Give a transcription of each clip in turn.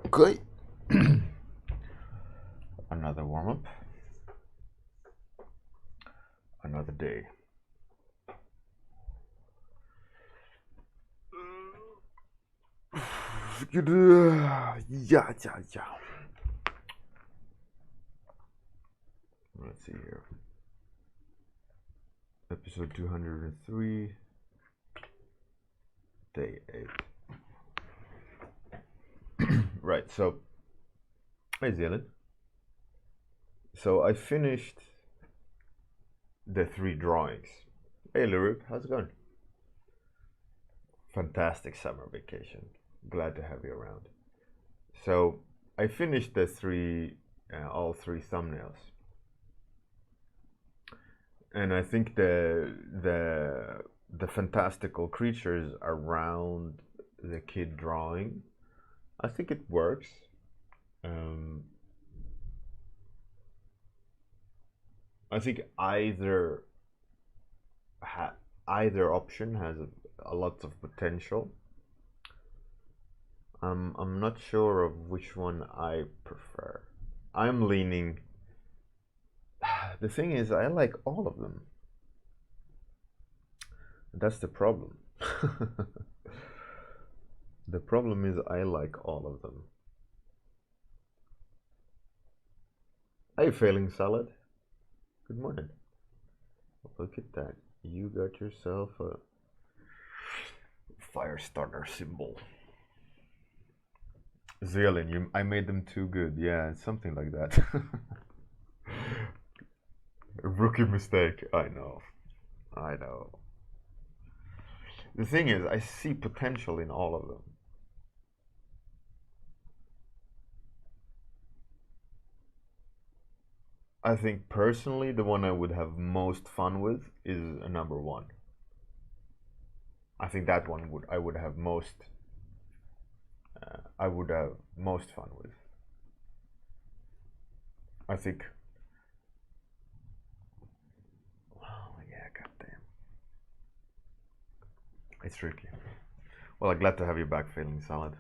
Okay. Another warm up. Another day. Yeah. Let's see here. Episode 203, day 8. Right, so, hey Zealand. So I finished the 3 drawings. Hey Lurip, how's it going? Fantastic summer vacation. Glad to have you around. So I finished the all 3 thumbnails. And I think the fantastical creatures around the kid drawing, I think it works. I think either option has a lot of potential. I'm not sure of which one I prefer. I'm leaning. The thing is, I like all of them. That's the problem. The problem is I like all of them. Are you feeling salad? Good morning. Look at that. You got yourself a fire starter symbol. Zealand, I made them too good. Yeah, something like that. Rookie mistake. I know. The thing is, I see potential in all of them. I think personally, the one I would have most fun with is a number 1. I think that one I would have most fun with. I think. Oh yeah, goddamn. It's tricky. Well, I'm glad to have you back, feeling salad.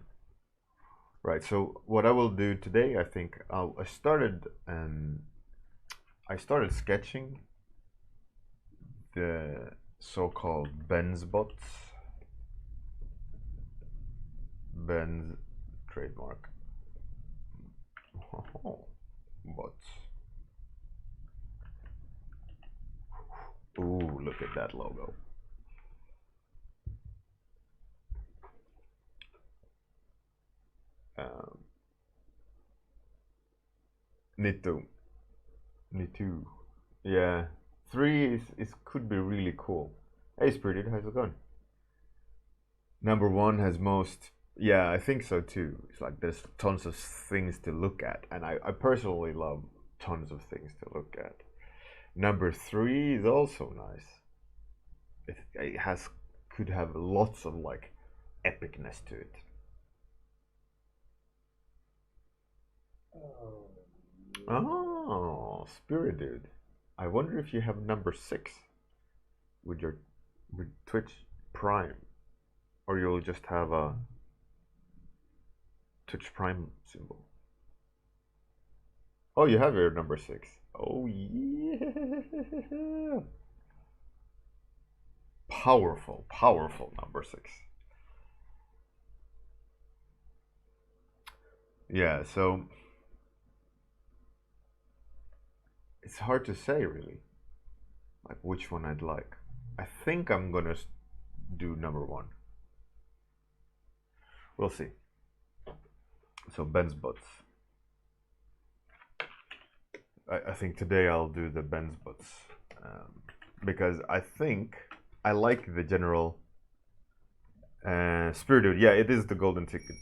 Right. So what I will do today, I think I started sketching the so-called Ben's bots. Ben's trademark. Oh, bots. Ooh, look at that logo. Need to. Yeah. 3 could be really cool. Hey Spirited, how's it going? Number 1 has most. Yeah, I think so too. It's like there's tons of things to look at, and I personally love tons of things to look at. Number 3 is also nice. It could have lots of like epicness to it. Oh, Spirit Dude. I wonder if you have number 6 with Twitch Prime, or you'll just have a Twitch Prime symbol. Oh, you have your number 6. Oh yeah. Powerful number 6. Yeah, so it's hard to say really, like which one I'd like. I think I'm gonna do number 1. We'll see. So Ben's butts. I think today I'll do the Ben's butts because I think I like the general Spirit Dude. Yeah, it is the golden ticket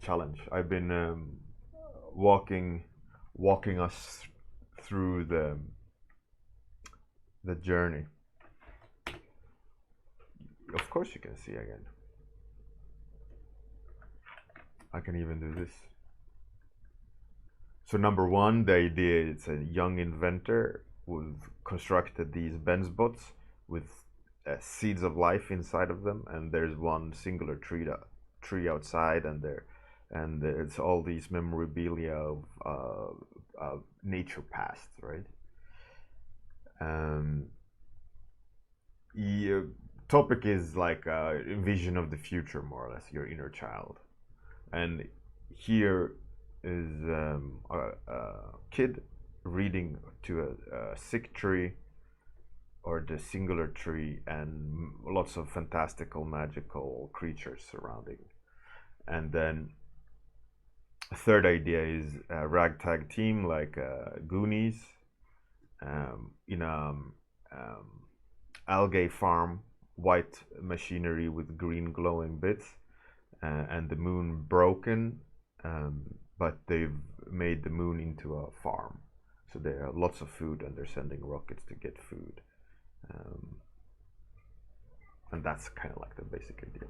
challenge. I've been walking us through the journey. Of course you can see again. I can even do this. So number 1, the idea, it's a young inventor who constructed these Ben's bots with seeds of life inside of them, and there's one singular tree outside, and and it's all these memorabilia of nature past, right? Um, the topic is like a vision of the future, more or less, your inner child. And here is a kid reading to a sick tree, or the singular tree, and lots of fantastical, magical creatures surrounding. And then a third idea is a ragtag team, like Goonies, in a algae farm, white machinery with green glowing bits, and the moon broken, but they've made the moon into a farm. So there are lots of food, and they're sending rockets to get food. And that's kind of like the basic idea.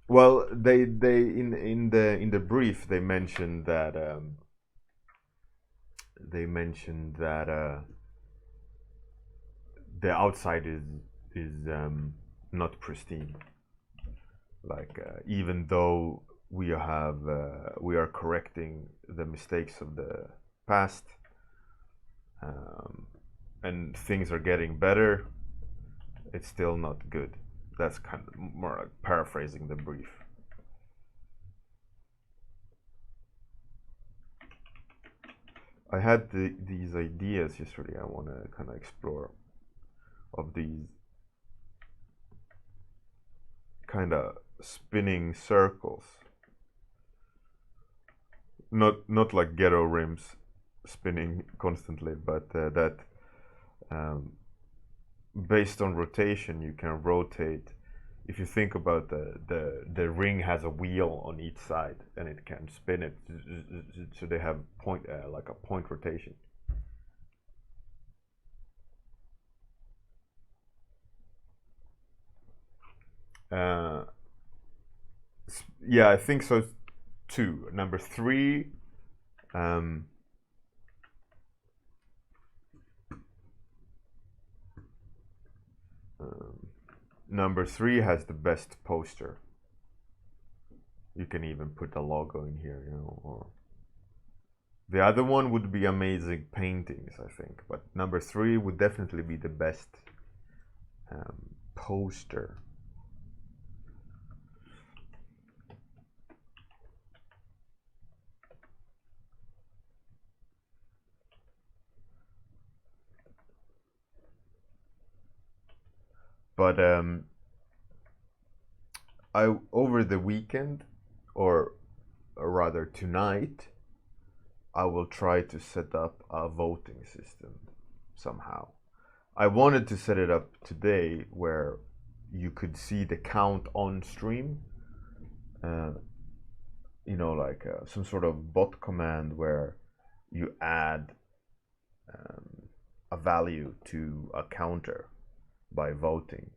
Well, they in the brief they mentioned that the outside is not pristine. Like even though we are correcting the mistakes of the past, and things are getting better, it's still not good. That's kind of more like paraphrasing the brief. I had these ideas yesterday. I want to kind of explore of these kind of spinning circles. Not like ghetto rims spinning constantly, but that based on rotation, you can rotate. If you think about the ring has a wheel on each side, and it can spin it, so they have point like a point rotation. Yeah, I think so too. Number three, number three has the best poster. You can even put a logo in here, you know. Or the other one would be amazing paintings, I think. But number three would definitely be the best poster. But I over the weekend, or rather tonight, I will try to set up a voting system somehow. I wanted to set it up today where you could see the count on stream. You know, like some sort of bot command where you add a value to a counter by voting,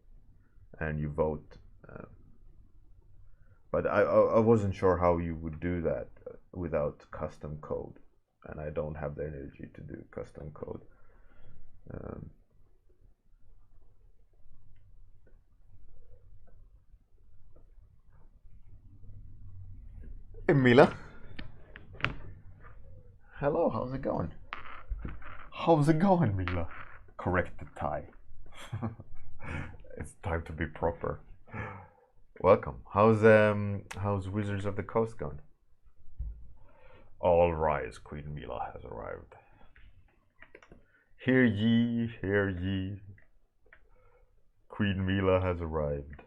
and you vote. But I wasn't sure how you would do that without custom code, and I don't have the energy to do custom code. Hey Mila. Hello, how's it going? How's it going, Mila? Correct the tie. It's time to be proper. Welcome. How's Wizards of the Coast going? All rise, Queen Mila has arrived. Hear ye, hear ye. Queen Mila has arrived.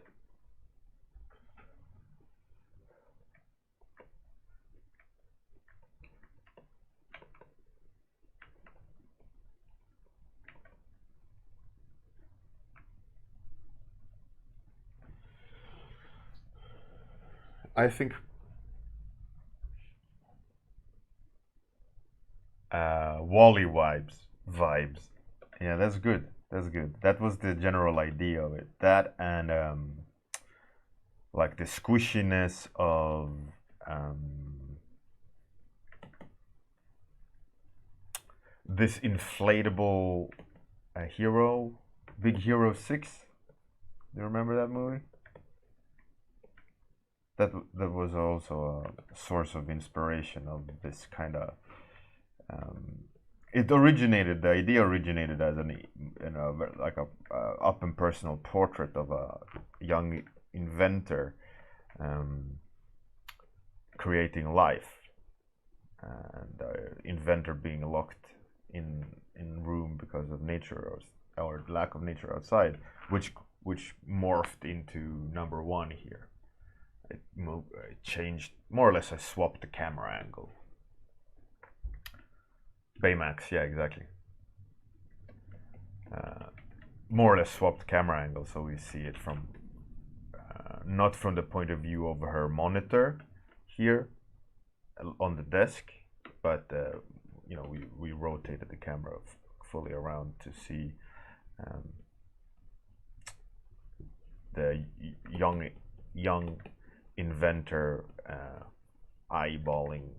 I think Wally vibes. Yeah, that's good. That's good. That was the general idea of it. That and like the squishiness of this inflatable hero, Big Hero 6. Do you remember that movie? That was also a source of inspiration of this kind of. The idea originated as like a up and personal portrait of a young inventor creating life, and inventor being locked in room because of nature or lack of nature outside, which morphed into number one here. It changed, more or less. I swapped the camera angle. Baymax, yeah, exactly. More or less swapped camera angle, so we see it from not from the point of view of her monitor here on the desk, but you know, we rotated the camera fully around to see the young inventor eyeballing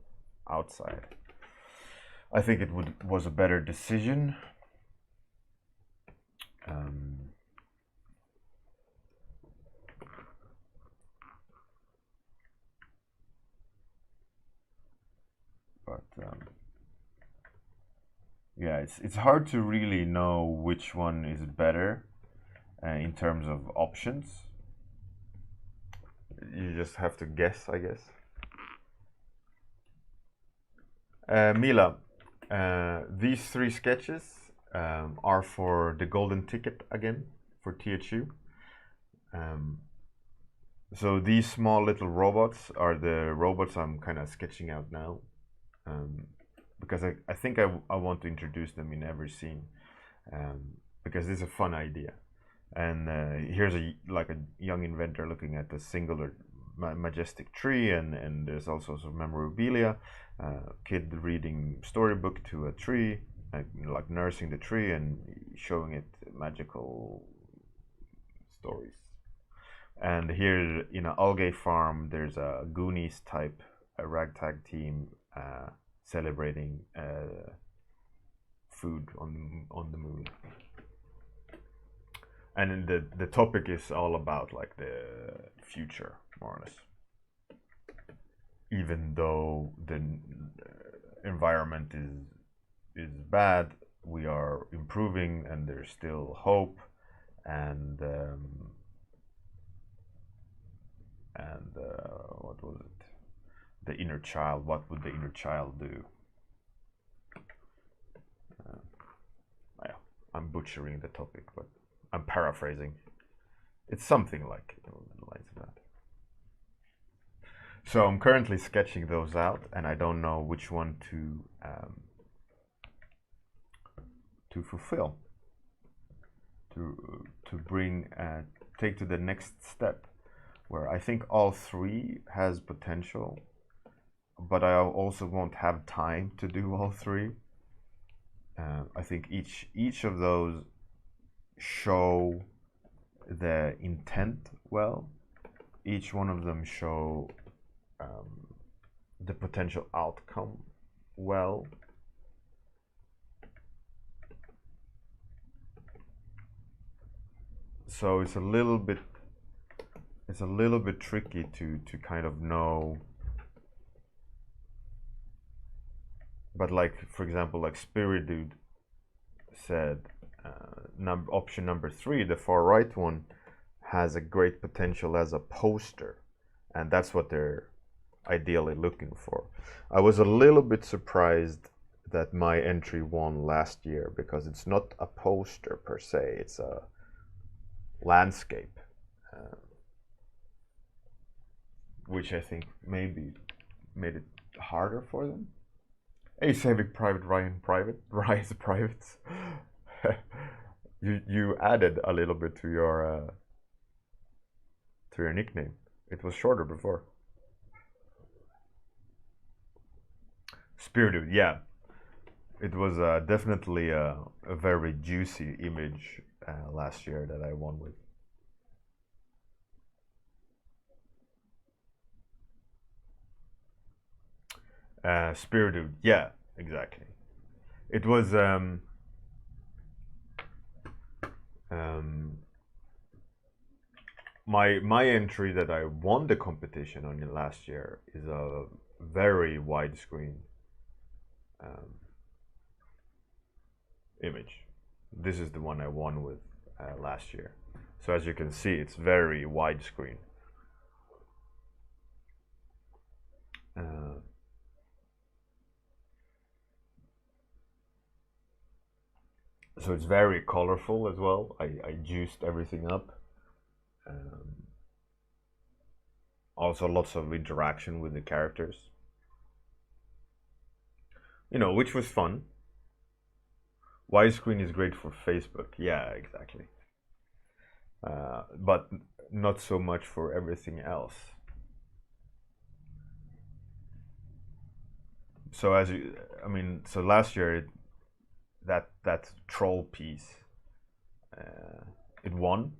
outside. I think it was a better decision. Yeah, it's hard to really know which one is better in terms of options. You just have to guess, I guess. Mila, these three sketches are for the golden ticket again, for THU. So these small little robots are the robots I'm kind of sketching out now, because I think I want to introduce them in every scene, because it's a fun idea. And here's a young inventor looking at a singular majestic tree, and there's also some memorabilia, kid reading storybook to a tree, like nursing the tree and showing it magical stories. And here in an algae farm, there's a Goonies type, a ragtag team celebrating food on the moon. And the topic is all about like the future, more or less. Even though the environment is bad, we are improving, and there's still hope. And what was it? The inner child. What would the inner child do? Yeah, I'm butchering the topic, but I'm paraphrasing. It's something like the lines of that. So I'm currently sketching those out, and I don't know which one to fulfill, to bring take to the next step, where I think all three has potential, but I also won't have time to do all three. I think each of those show the intent well. Each one of them show the potential outcome well. So it's a little bit tricky to kind of know. But like, for example, like Spirit Dude said, option number 3, the far right one, has a great potential as a poster, and that's what they're ideally looking for. I was a little bit surprised that my entry won last year, because it's not a poster per se, it's a landscape, which I think maybe made it harder for them. Hey, Saving Private Ryan's Privates. you added a little bit to your nickname. It was shorter before. Spirited, yeah. It was definitely a very juicy image last year that I won with. Spirited, yeah, exactly. it was um, my entry that I won the competition on last year is a very widescreen image. This is the one I won with last year. So as you can see, it's very widescreen. So it's very colorful as well. I juiced everything up. Also lots of interaction with the characters. You know, which was fun. Widescreen is great for Facebook. Yeah, exactly. But not so much for everything else. So as you, I mean, so last year that troll piece, it won.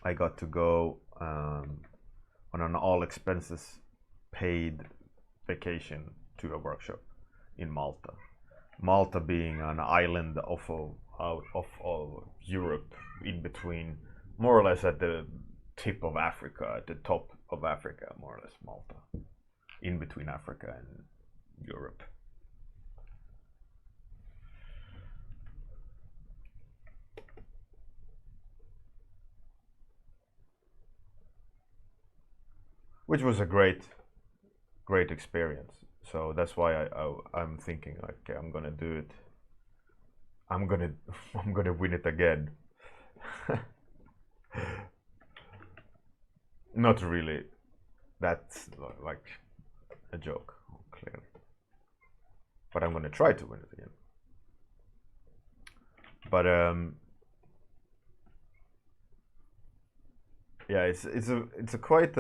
I got to go on an all expenses paid vacation to a workshop in Malta. Malta being an island of Europe, in between, more or less at the tip of Africa, at the top of Africa, more or less Malta, in between Africa and Europe. Which was a great experience. So that's why I'm thinking, like, I'm gonna do it. I'm gonna I'm gonna win it again. Not really. That's like a joke, clearly. But I'm gonna try to win it again. But yeah, it's a quite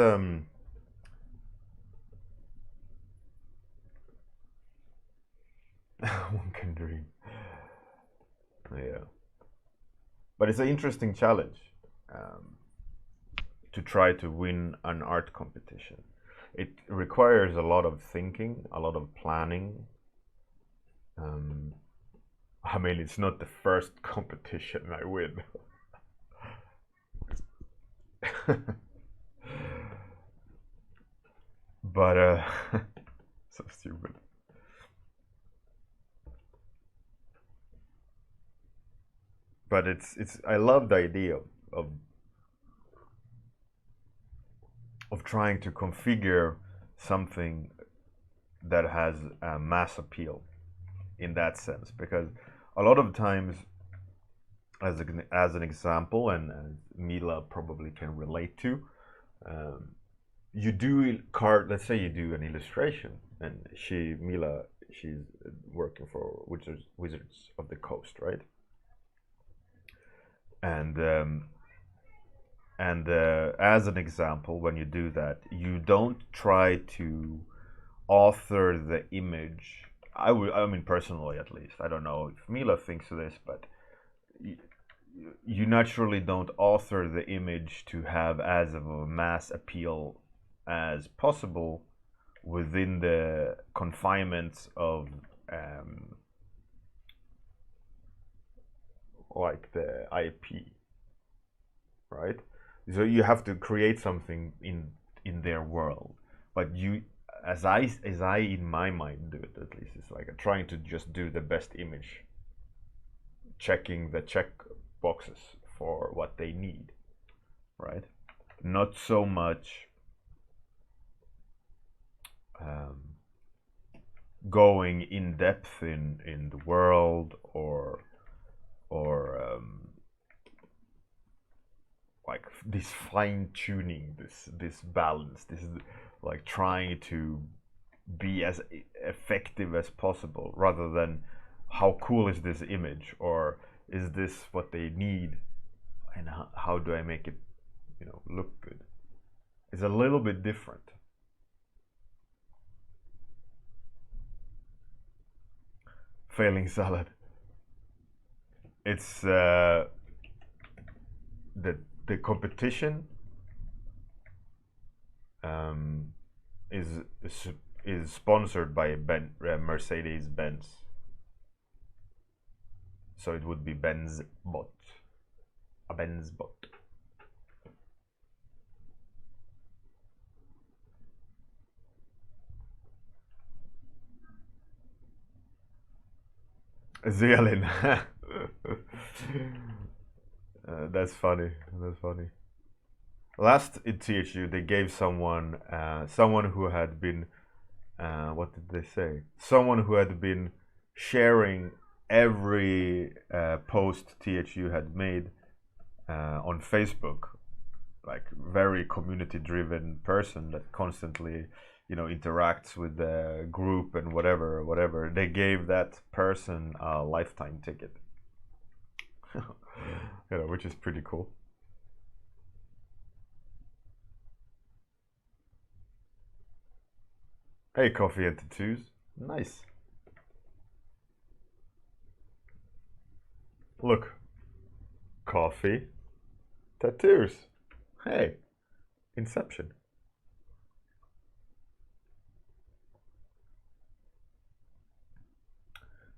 one can dream. Yeah, but it's an interesting challenge to try to win an art competition. It requires a lot of thinking, a lot of planning. I mean, it's not the first competition I win. But so stupid. But it's I love the idea of trying to configure something that has a mass appeal in that sense, because a lot of times, as an example, and Mila probably can relate to, you do card. Let's say you do an illustration, and she's working for Wizards of the Coast, right? And as an example, when you do that, you don't try to author the image. I mean, personally, at least, I don't know if Mila thinks of this, but you naturally don't author the image to have as of a mass appeal as possible within the confinements of like the IP, right? So you have to create something in their world, but you, as I in my mind do it, at least, it's like trying to just do the best image, checking the check boxes for what they need, right? Not so much going in depth in the world, or like this fine tuning, this balance, this is like trying to be as effective as possible, rather than how cool is this image, or is this what they need, and how do I make it, look good. It's a little bit different. Failing salad. It's the competition is sponsored by Mercedes Benz. So it would be Ben's bot. A Ben's bot. Zealin. That's funny. That's funny. Last in THU, they gave someone, someone who had been, what did they say? Someone who had been sharing every post THU had made on Facebook, like very community-driven person that constantly, interacts with the group and whatever. They gave that person a lifetime ticket, which is pretty cool. Hey, coffee and tattoos, nice. Look, coffee, tattoos. Hey, Inception.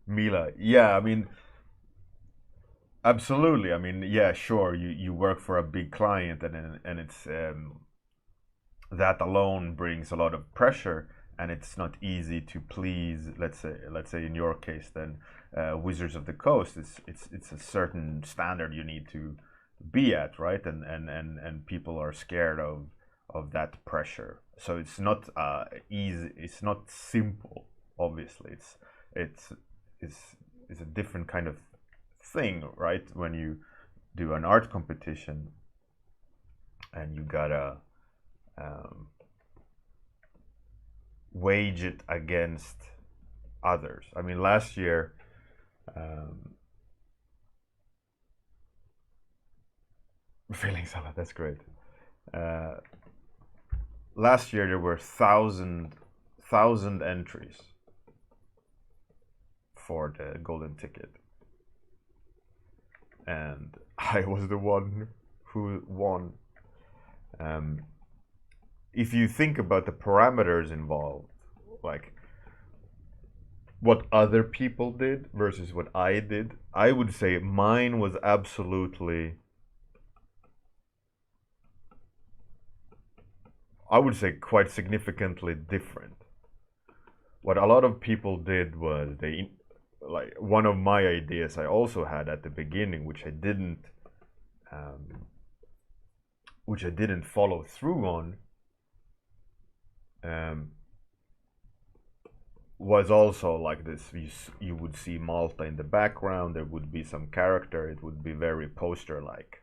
Mila, yeah, I mean, absolutely. I mean, yeah, sure. You work for a big client, and it's that alone brings a lot of pressure, and it's not easy to please. Let's say in your case, then Wizards of the Coast. It's a certain standard you need to be at, right? And people are scared of that pressure. So it's not easy. It's not simple. Obviously, it's it's a different kind of thing, right? When you do an art competition and you gotta wage it against others. I mean, last year, feeling salad. That's great. Uh, Last year there were thousand entries for the golden ticket, and I was the one who won. If you think about the parameters involved, like what other people did versus what I did, I would say mine was absolutely, I would say, quite significantly different. What a lot of people did was like one of my ideas I also had at the beginning, which I didn't follow through on, was also like this. You would see Malta in the background. There would be some character. It would be very poster-like,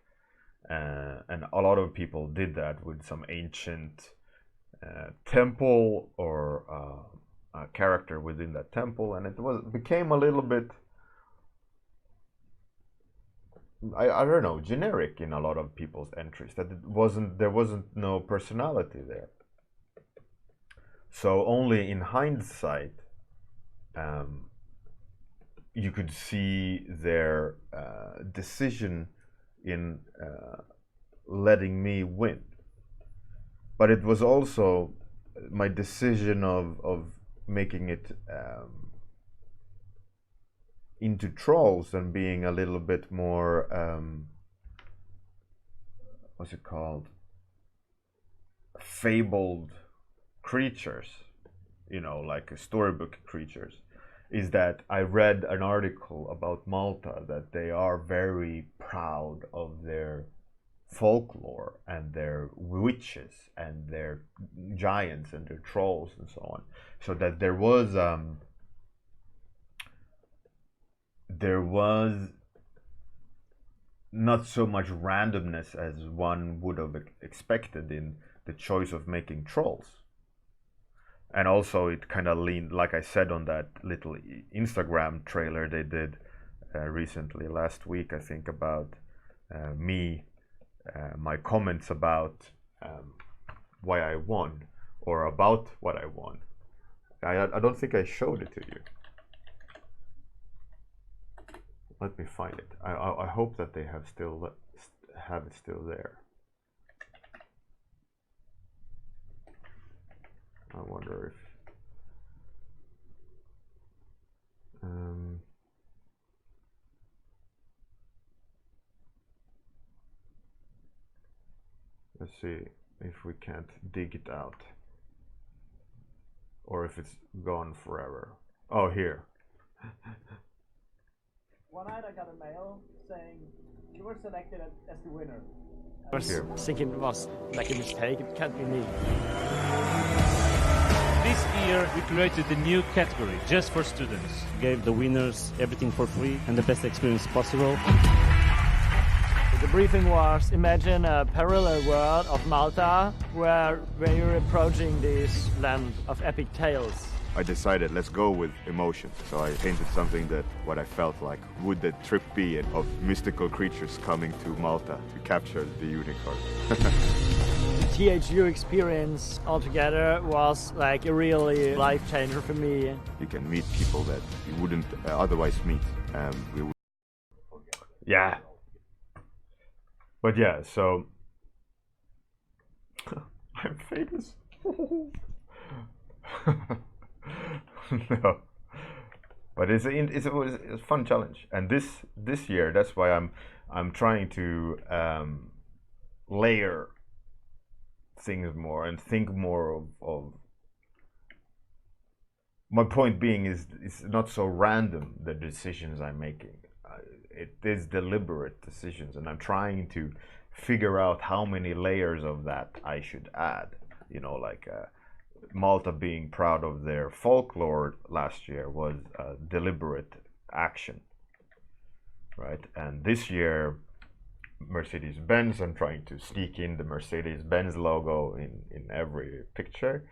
and a lot of people did that with some ancient temple or a character within that temple, and it became a little bit, I don't know, generic in a lot of people's entries. That there wasn't no personality there. So only in hindsight, you could see their decision in letting me win. But it was also my decision of making it into trolls and being a little bit more, what's it called? Fabled creatures, like storybook creatures, is that I read an article about Malta that they are very proud of their folklore and their witches and their giants and their trolls and so on. So that there was not so much randomness as one would have expected in the choice of making trolls. And also it kind of leaned, like I said on that little Instagram trailer they did recently, last week I think, about my comments about why I won, or about what I won. I don't think I showed it to you. Let me find it. I hope that they have it still there. I wonder if Let's see if we can't dig it out. Or if it's gone forever. Oh, here. One night I got a mail saying you were selected as the winner. I was thinking it was like a mistake, it can't be me. This year we created a new category just for students. Gave the winners everything for free and the best experience possible. The briefing was, imagine a parallel world of Malta where you're approaching this land of epic tales. I decided, let's go with emotion. So I painted something that what I felt like would the trip be of mystical creatures coming to Malta to capture the unicorn. The THU experience altogether was like a really life changer for me. You can meet people that you wouldn't otherwise meet. Yeah. But yeah, so I'm famous. No, but it's a fun challenge, and this year that's why I'm trying to layer things more and think more of. My point being is it's not so random the decisions I'm making. It is deliberate decisions, and I'm trying to figure out how many layers of that I should add. You know, like Malta being proud of their folklore last year was a deliberate action, right? And this year, Mercedes-Benz, I'm trying to sneak in the Mercedes-Benz logo in every picture,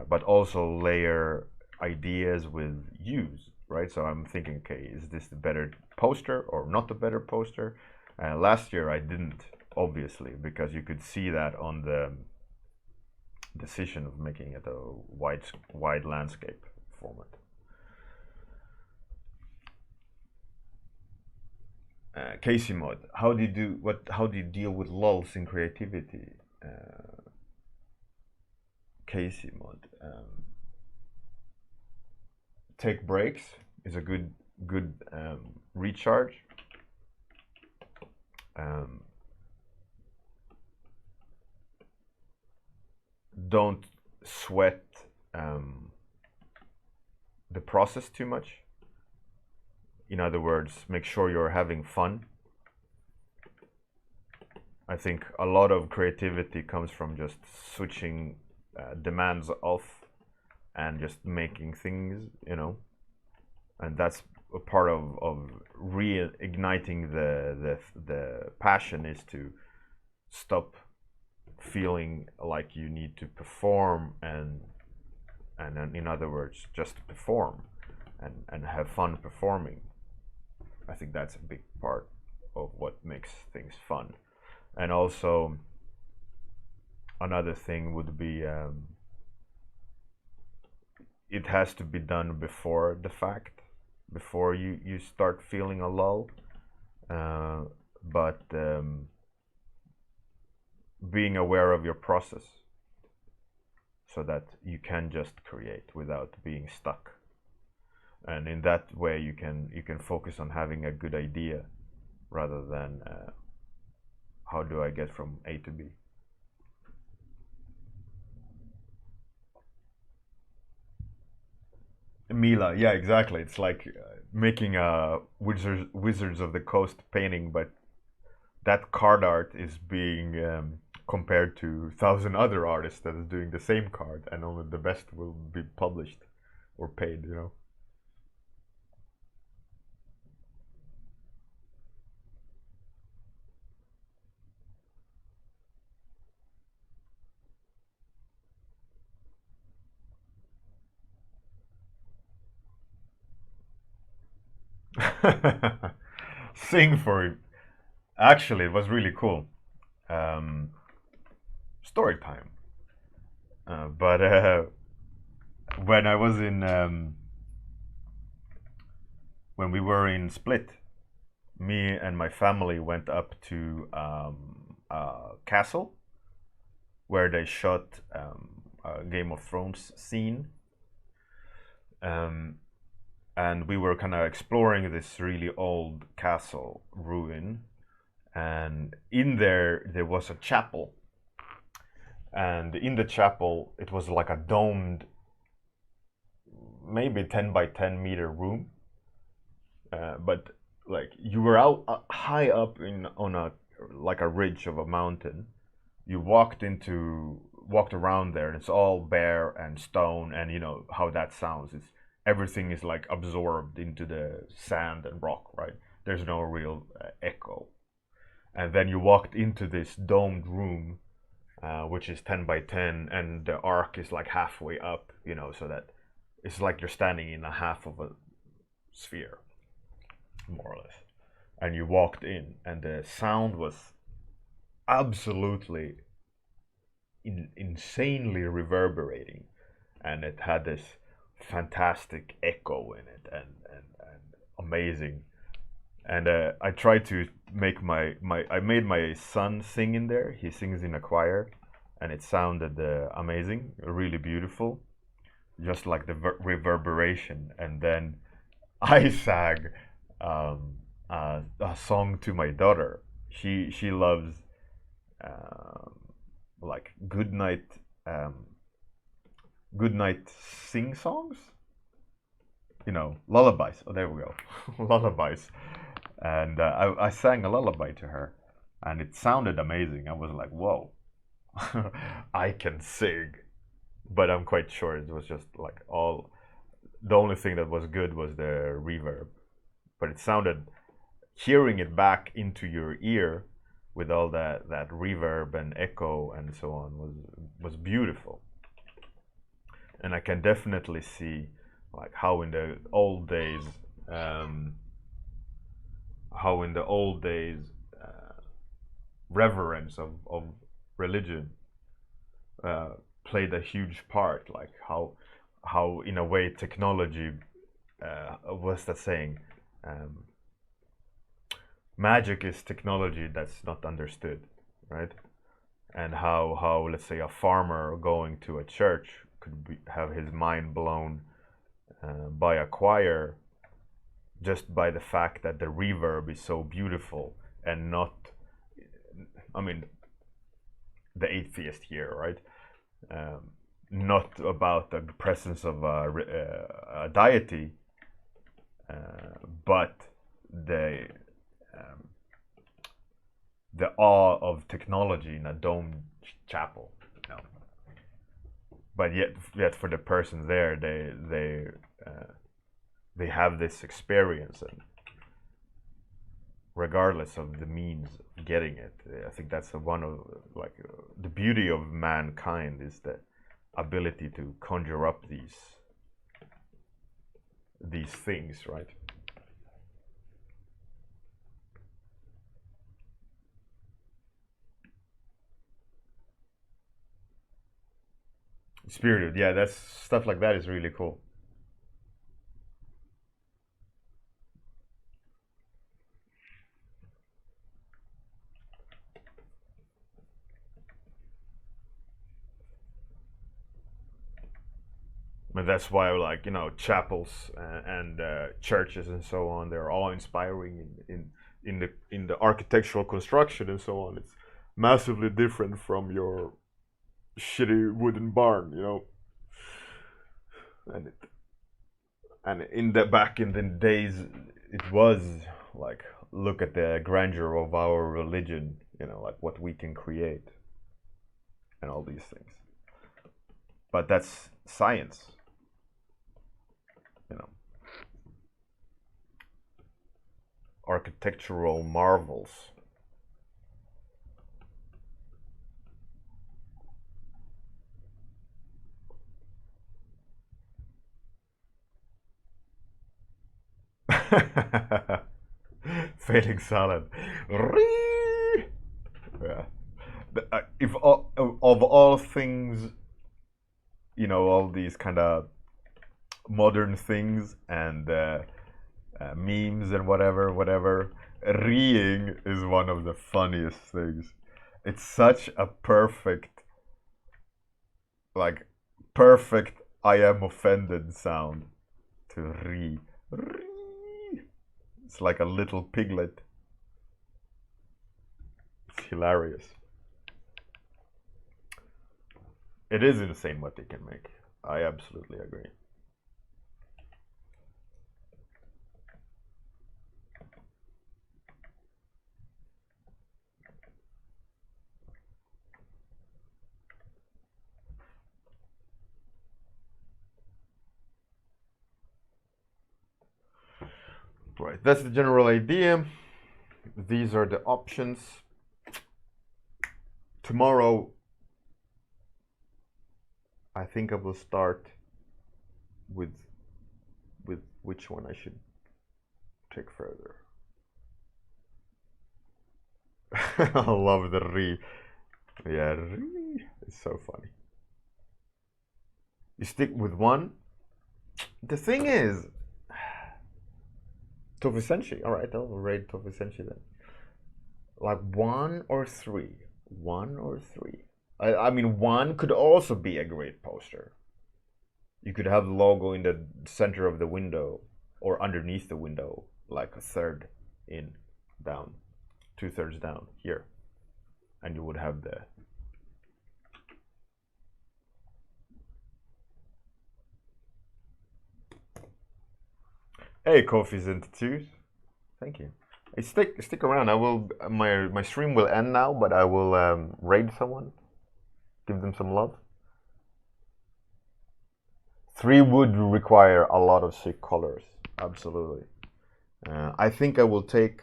but also layer ideas with use. Right, so I'm thinking, okay, is this the better poster or not the better poster? Last year I didn't, obviously, because you could see that on the decision of making it a wide landscape format. Casey mod, how do you deal with lulls in creativity? Casey mod. Take breaks is a good recharge. Don't sweat the process too much. In other words, make sure you're having fun. I think a lot of creativity comes from just switching demands off and just making things, you know, and that's a part of reigniting the passion, is to stop feeling like you need to perform and in other words just perform and have fun performing. I think that's a big part of what makes things fun. And also another thing would be it has to be done before the fact, before you start feeling a lull, but being aware of your process so that you can just create without being stuck, and in that way you can focus on having a good idea rather than how do I get from A to B. Mila, yeah, exactly. It's like making a Wizards of the Coast painting, but that card art is being compared to 1,000 other artists that is doing the same card, and only the best will be published or paid, you know. Sing for it. Actually, it was really cool. Story time. But when I was in, when we were in Split, me and my family went up to a castle where they shot a Game of Thrones scene. And we were kind of exploring this really old castle ruin, and in there was a chapel And in the chapel, it was like a domed, maybe 10 by 10 meter room. But like you were out high up on a like a ridge of a mountain. You walked around there, and it's all bare and stone, and you know how that sounds. It's everything is like absorbed into the sand and rock, right? There's no real echo. And then you walked into this domed room, which is 10 by 10, and the arc is like halfway up, you know, so that it's like you're standing in a half of a sphere, more or less. And you walked in, and the sound was absolutely insanely reverberating, and it had this fantastic echo in it, and amazing. And I tried to make I made my son sing in there. He sings in a choir, and it sounded amazing, really beautiful, just like the reverberation. And then I sang a song to my daughter. She loves like good night sing songs, you know, lullabies. Oh, there we go. Lullabies. And I sang a lullaby to her, and it sounded amazing. I was like, whoa. I can sing. But I'm quite sure it was just like the only thing that was good was the reverb. But it sounded, hearing it back into your ear with all that reverb and echo and so on was beautiful. And I can definitely see like how in the old days reverence of religion played a huge part, like how in a way technology, what's that saying, magic is technology that's not understood, right? And how let's say a farmer going to a church could have his mind blown by a choir just by the fact that the reverb is so beautiful, and not, I mean, the atheist here, right? Not about the presence of a deity, but the awe of technology in a domed chapel, you know. But yet for the person there, they have this experience, and regardless of the means of getting it, I think that's one of like the beauty of mankind, is the ability to conjure up these things, right? Spirited, yeah, that's stuff like that is really cool. And that's why, like, you know, chapels and churches and so on, they're all inspiring in the architectural construction and so on. It's massively different from your shitty wooden barn, you know. And in the back in the days, it was like, look at the grandeur of our religion, you know, like what we can create and all these things. But that's science, you know. Architectural marvels. Failing salad. Yeah. If of all things, you know, all these kind of modern things and memes and whatever, reeing is one of the funniest things. It's such a perfect I am offended sound to ree. It's like a little piglet. It's hilarious. It is insane what they can make. I absolutely agree. Right, that's the general idea. These are the options. Tomorrow, I think I will start with which one I should take further. I love the Hurri. Yeah, Hurri. It's so funny. You stick with one. The thing is, Tofu Senshi. All right, I'll raid Tofu Senshi then. Like 1 or 3. 1 or 3. I mean, 1 could also be a great poster. You could have the logo in the center of the window or underneath the window, like a third in, down, 2/3 down here, and you would have the. Hey, Coffee's into 2. Thank you. Hey, stick around. I will. My stream will end now, but I will raid someone, give them some love. 3 would require a lot of sick colors. Absolutely. I think I will take.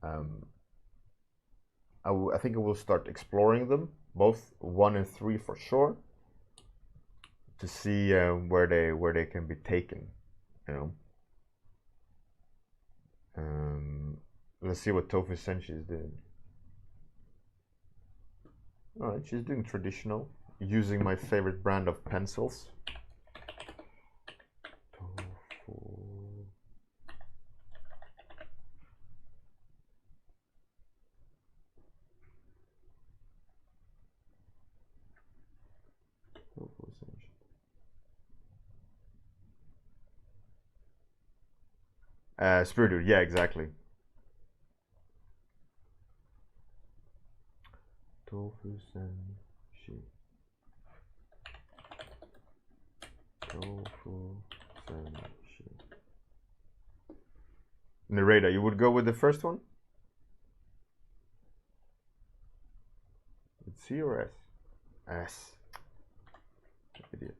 I think I will start exploring them, both 1 and 3 for sure, to see where they can be taken. You know. Let's see what Tofu Senshi is doing. Alright, she's doing traditional, using my favorite brand of pencils. Tofu Senshi. Spirited, yeah, exactly. Tofu Senshi. Tofu Senshi. Narrator, you would go with the first one? It's C or S? S. Idiot.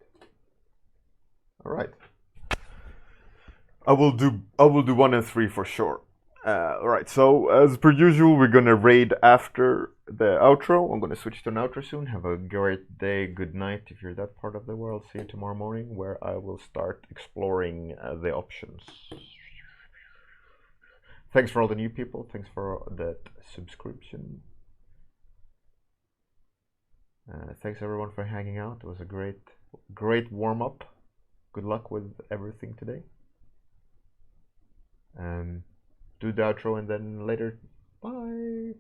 All right. I will do 1 and 3 for sure. Alright, so as per usual, we're gonna raid after the outro. I'm gonna switch to an outro soon. Have a great day, good night if you're that part of the world. See you tomorrow morning, where I will start exploring the options. Thanks for all the new people. Thanks for that subscription. Thanks everyone for hanging out. It was a great warm-up. Good luck with everything today. Do the outro and then later. Bye.